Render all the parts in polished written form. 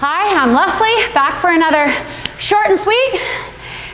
Hi, I'm Lesley, back for another short and sweet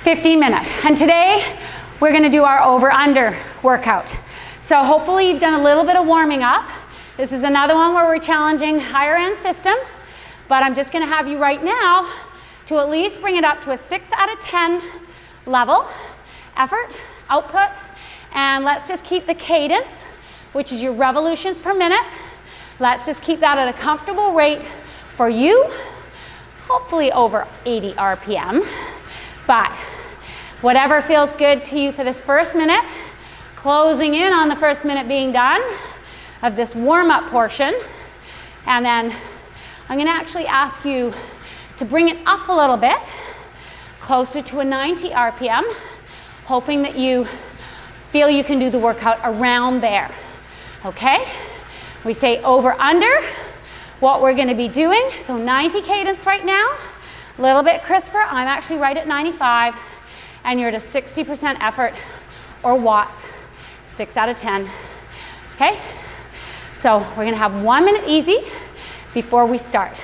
15-minute. And today, we're gonna do our over-under workout. So hopefully you've done a little bit of warming up. This is another one where we're challenging higher end system, but I'm just gonna have you right now to at least bring it up to a 6 out of 10 level, effort, output, and let's just keep the cadence, which is your revolutions per minute. Let's just keep that at a comfortable rate for you, hopefully over 80 RPM, but whatever feels good to you for this first minute, closing in on the first minute being done of this warm-up portion, and then I'm gonna actually ask you to bring it up a little bit, closer to a 90 RPM, hoping that you feel you can do the workout around there, okay? We say over, under, what we're gonna be doing. So 90 cadence right now, a little bit crisper. I'm actually right at 95, and you're at a 60% effort or watts, 6 out of 10, okay? So we're gonna have 1 minute easy before we start.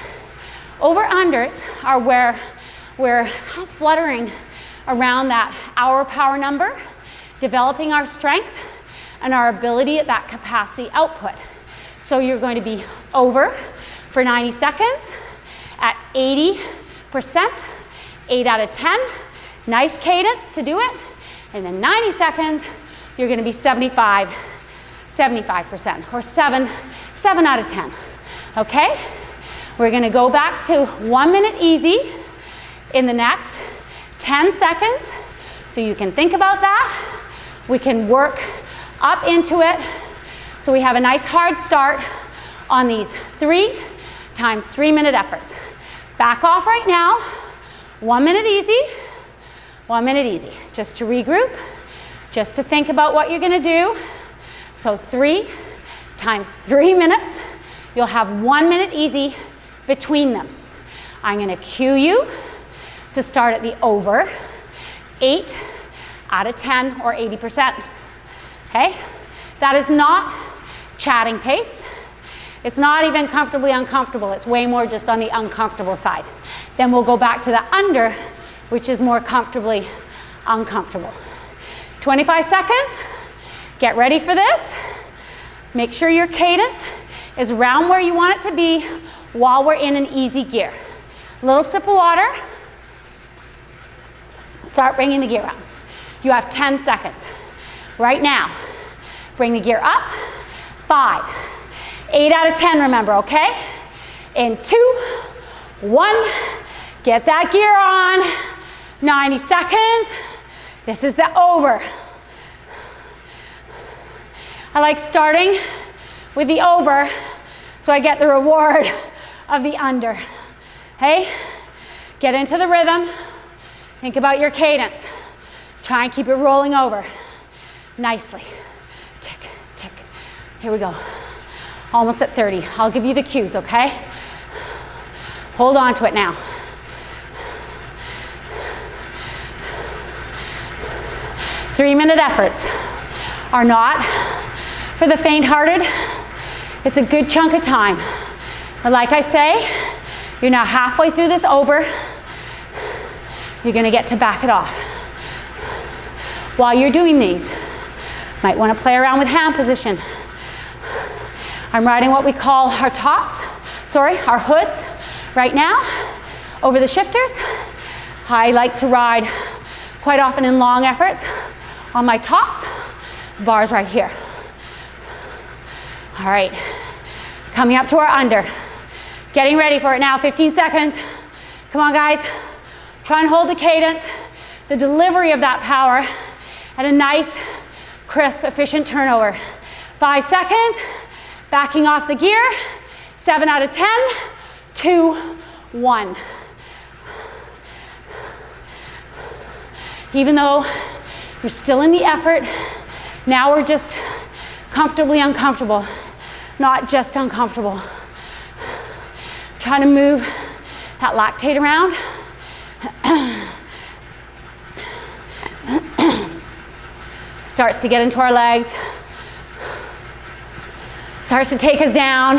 Over-unders are where we're fluttering around that hour power number, developing our strength and our ability at that capacity output. So you're going to be over for 90 seconds at 80%, 8 out of 10. Nice cadence to do it. And then 90 seconds, you're gonna be 75% or 7 out of 10, okay? We're gonna go back to 1 minute easy in the next 10 seconds. So you can think about that. We can work up into it. So we have a nice hard start on these 3 times 3 minute efforts. Back off right now, 1 minute easy, 1 minute easy. Just to regroup, just to think about what you're gonna do. So 3 times 3 minutes, you'll have 1 minute easy between them. I'm gonna cue you to start at the over, 8 out of 10 or 80%, okay? That is not chatting pace. It's not even comfortably uncomfortable. It's way more just on the uncomfortable side. Then we'll go back to the under, which is more comfortably uncomfortable. 25 seconds. Get ready for this. Make sure your cadence is around where you want it to be while we're in an easy gear. Little sip of water. Start bringing the gear up. You have 10 seconds. Right now, bring the gear up. 5, 8 out of 10, remember, okay? In 2, 1, get that gear on. 90 seconds. This is the over. I like starting with the over so I get the reward of the under. Hey, get into the rhythm. Think about your cadence. Try and keep it rolling over nicely. Tick, tick. Here we go. Almost at 30. I'll give you the cues, okay? Hold on to it now. Three-minute efforts are not for the faint-hearted. It's a good chunk of time. But like I say, you're now halfway through this over. You're gonna get to back it off. While you're doing these, might wanna play around with hand position. I'm riding what we call our our hoods right now over the shifters. I like to ride quite often in long efforts on my tops. The bar's right here. All right, coming up to our under. Getting ready for it now, 15 seconds. Come on, guys. Try and hold the cadence, the delivery of that power at a nice, crisp, efficient turnover. 5 seconds. Backing off the gear, 7 out of 10, 2, 1. Even though you're still in the effort, now we're just comfortably uncomfortable, not just uncomfortable. Try to move that lactate around. Starts to get into our legs. Starts to take us down.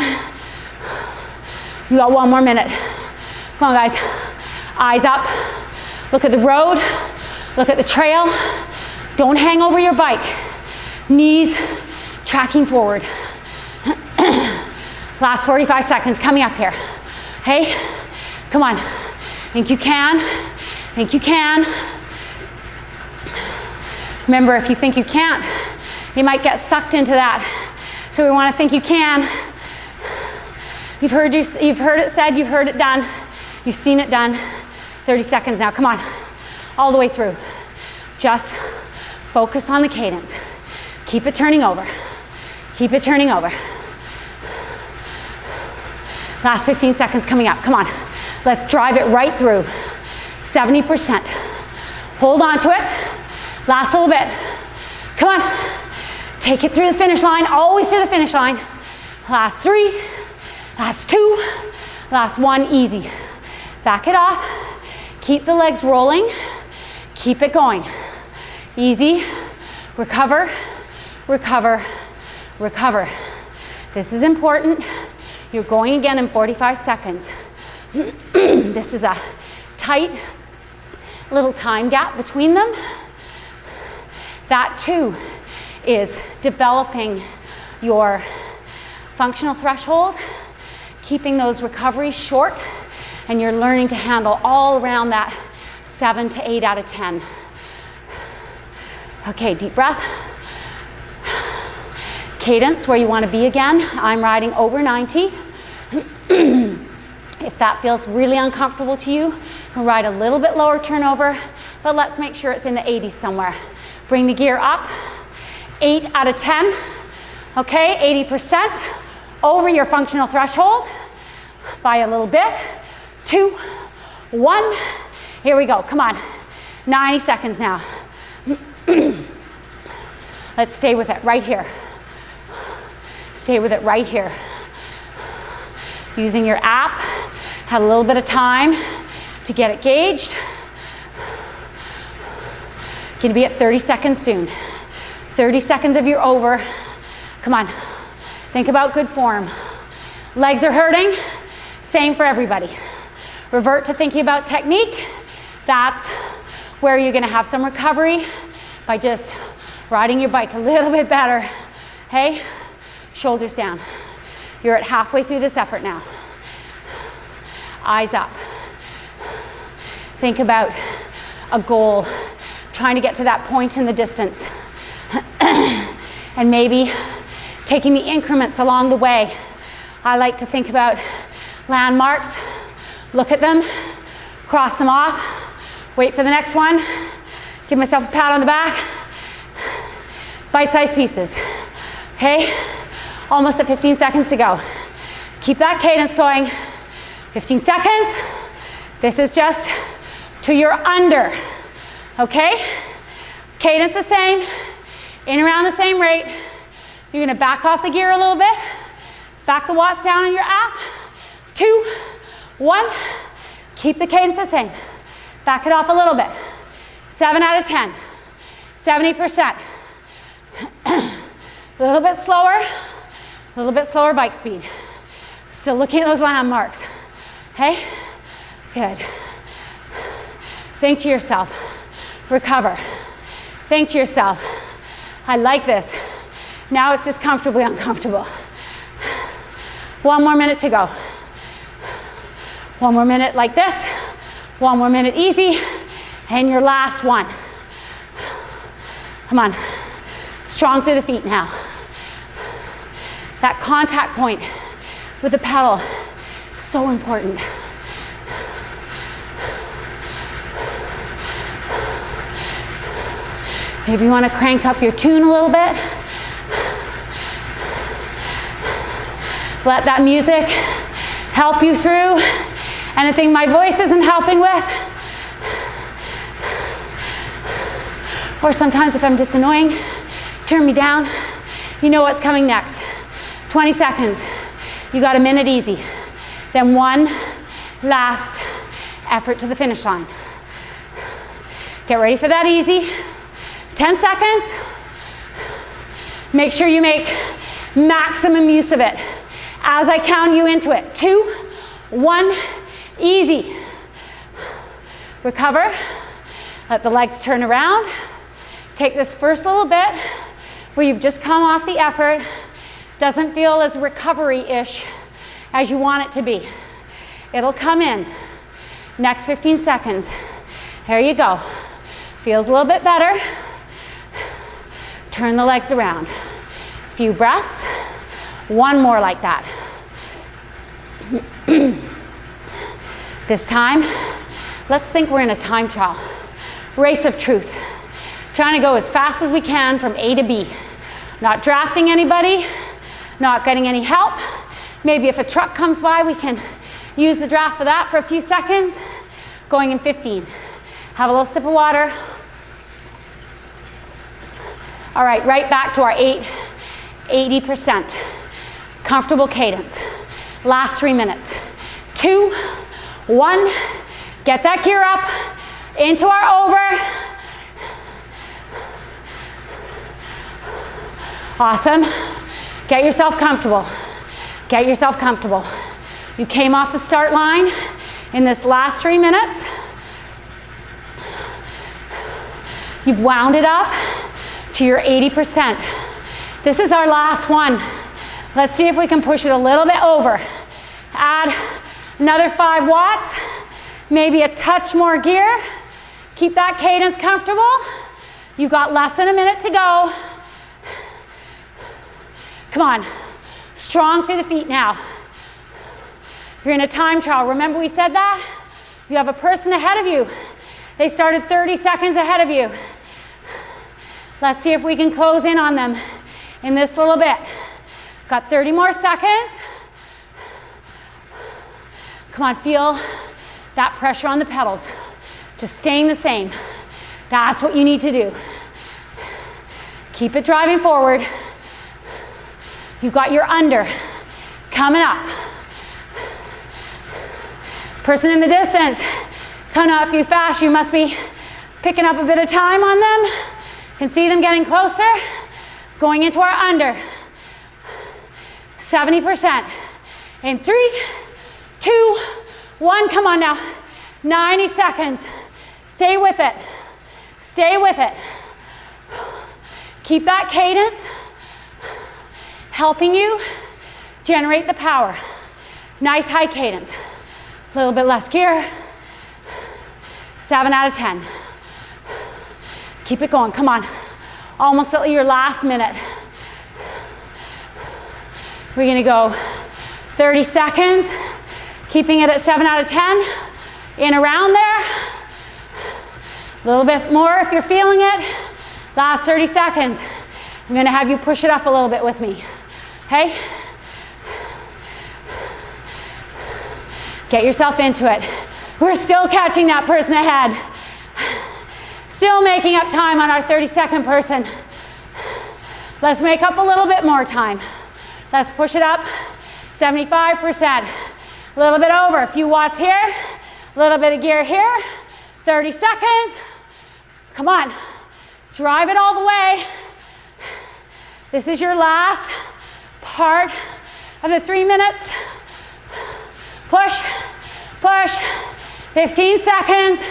You got 1 more minute. Come on, guys. Eyes up. Look at the road. Look at the trail. Don't hang over your bike. Knees tracking forward. Last 45 seconds coming up here. Hey, come on. Think you can. Think you can. Remember, if you think you can't, you might get sucked into that. So we want to think you can. You've heard it said, you've heard it done, you've seen it done. 30 seconds now, come on. All the way through. Just focus on the cadence. Keep it turning over. Keep it turning over. Last 15 seconds coming up, come on. Let's drive it right through. 70%. Hold on to it. Last little bit. Come on. Take it through the finish line, always to the finish line. Last 3, last 2, last 1, easy. Back it off. Keep the legs rolling. Keep it going. Easy. Recover, recover, recover. This is important. You're going again in 45 seconds. This is a tight little time gap between them. That too is developing your functional threshold, keeping those recoveries short, and you're learning to handle all around that 7 to 8 out of 10. Okay, deep breath. Cadence where you want to be again. I'm riding over 90. If that feels really uncomfortable to you, we'll ride a little bit lower turnover, but let's make sure it's in the 80s somewhere. Bring the gear up. 8 out of 10. Okay, 80% over your functional threshold by a little bit. 2, 1. Here we go. Come on. 90 seconds now. Let's stay with it right here. Stay with it right here. Using your app. Had a little bit of time to get it gauged. Gonna be at 30 seconds soon. 30 seconds of your over. Come on. Think about good form. Legs are hurting. Same for everybody. Revert to thinking about technique. That's where you're gonna have some recovery by just riding your bike a little bit better. Hey, shoulders down. You're at halfway through this effort now. Eyes up. Think about a goal, trying to get to that point in the distance. And maybe taking the increments along the way. I like to think about landmarks, look at them, cross them off, wait for the next one, give myself a pat on the back, bite-sized pieces. Okay, almost at 15 seconds to go. Keep that cadence going. 15 seconds. This is just to your under, okay? Cadence the same, in around the same rate. You're gonna back off the gear a little bit, back the watts down on your app. 2, 1, keep the cadence the same. Back it off a little bit. 7 out of 10, 70%. A little bit slower bike speed. Still looking at those landmarks, okay? Good. Think to yourself, recover. Think to yourself, I like this. Now it's just comfortably uncomfortable. 1 more minute to go. 1 more minute like this. 1 more minute easy. And your last one. Come on. Strong through the feet now. That contact point with the pedal, so important. Maybe you want to crank up your tune a little bit. Let that music help you through anything my voice isn't helping with. Or sometimes if I'm just annoying, turn me down. You know what's coming next. 20 seconds. You got a minute easy. Then one last effort to the finish line. Get ready for that easy. 10 seconds. Make sure you make maximum use of it as I count you into it. 2, 1, Easy. Recover. Let the legs turn around. Take this first little bit where you've just come off the effort. Doesn't feel as recovery-ish as you want it to be. It'll come in. Next 15 seconds. There you go. Feels a little bit better. Turn the legs around. Few breaths. One more like that. This time, let's think we're in a time trial. Race of truth. Trying to go as fast as we can from A to B. Not drafting anybody, not getting any help. Maybe if a truck comes by, we can use the draft for that for a few seconds. Going in 15. Have a little sip of water. All right, right back to our 80%. Comfortable cadence. Last 3 minutes. 2, 1. Get that gear up. Into our over. Awesome. Get yourself comfortable. Get yourself comfortable. You came off the start line in this last 3 minutes. You've wound it up to your 80%. This is our last one. Let's see if we can push it a little bit over. Add another 5 watts, maybe a touch more gear. Keep that cadence comfortable. You've got less than a minute to go. Come on, strong through the feet now. You're in a time trial. Remember we said that? You have a person ahead of you. They started 30 seconds ahead of you. Let's see if we can close in on them in this little bit. Got 30 more seconds. Come on, feel that pressure on the pedals. Just staying the same. That's what you need to do. Keep it driving forward. You've got your under coming up. Person in the distance coming up you fast. You must be picking up a bit of time on them. Can see them getting closer. Going into our under. 70%. In 3, 2, 1. Come on now. 90 seconds. Stay with it. Stay with it. Keep that cadence. Helping you generate the power. Nice high cadence. A little bit less gear. 7 out of 10. Keep it going, come on. Almost at your last minute. We're gonna go 30 seconds, keeping it at 7 out of 10. In around there. A little bit more if you're feeling it. Last 30 seconds. I'm gonna have you push it up a little bit with me. Okay? Get yourself into it. We're still catching that person ahead. Still making up time on our 30-second person. Let's make up a little bit more time. Let's push it up. 75%. A little bit over. A few watts here. A little bit of gear here. 30 seconds. Come on. Drive it all the way. This is your last part of the 3 minutes. Push, push, 15 seconds.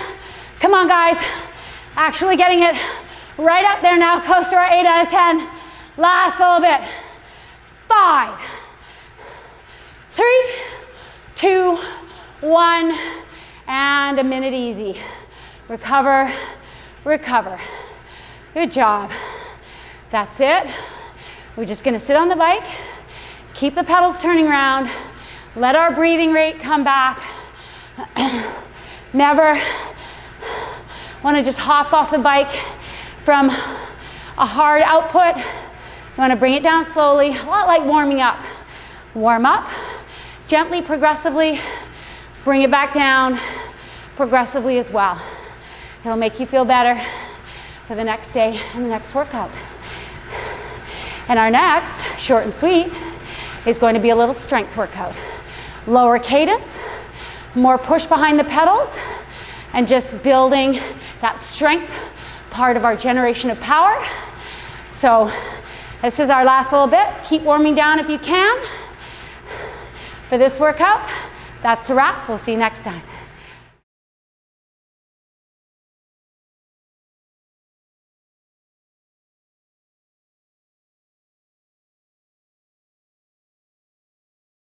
Come on, guys. Actually getting it right up there now, close to our 8 out of 10. Last little bit. 5, 3, 2, 1, and a minute easy. Recover, recover. Good job. That's it. We're just gonna sit on the bike, keep the pedals turning around, let our breathing rate come back. Never wanna just hop off the bike from a hard output. You wanna bring it down slowly, a lot like warming up. Warm up, gently, progressively, bring it back down, progressively as well. It'll make you feel better for the next day and the next workout. And our next, short and sweet, is going to be a little strength workout. Lower cadence, more push behind the pedals, and just building that strength part of our generation of power. So this is our last little bit. Keep warming down if you can for this workout. That's a wrap. We'll see you next time.